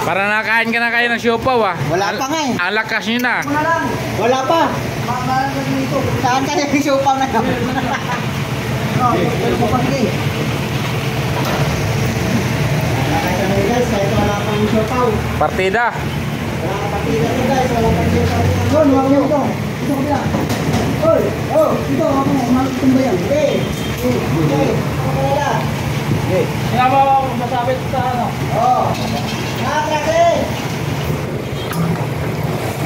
Para nakain ka na kayo ng siopaw ah. Wala pa nga eh. Ang lakas nyo na. Wala pa. Saan ka yung siopaw na yun? Oh, wala pa pagi. Guys, kahit wala pa yung siopaw. Partida. Wala ka partida to guys, wala pa yung siopaw. Doon, wala mo ito. Ito ko bila. Oy, oh, ito ako, umakitin ba yan? Okay. Okay, ako pala. Kaya ba masabit sa ano? Oo. Nakakake!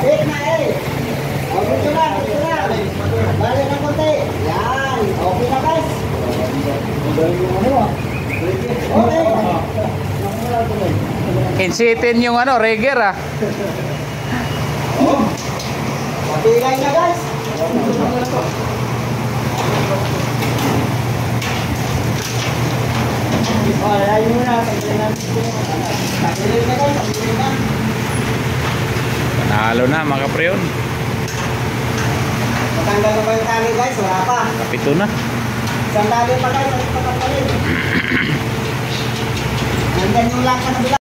Hit na eh! O, dito lang, dito lang. Balik ng konti. Yan. Okay na guys. Okay. Insitin yung ano, Reger ah. Oh. Papilay na guys. Oh, layo muna. Papilay na guys. Papilay na. Panalo na mga kapreon. Matanggal na ba yung tali guys? Wala pa. Kapito na. Isang tali pa guys. Nandyan yung laka na bila.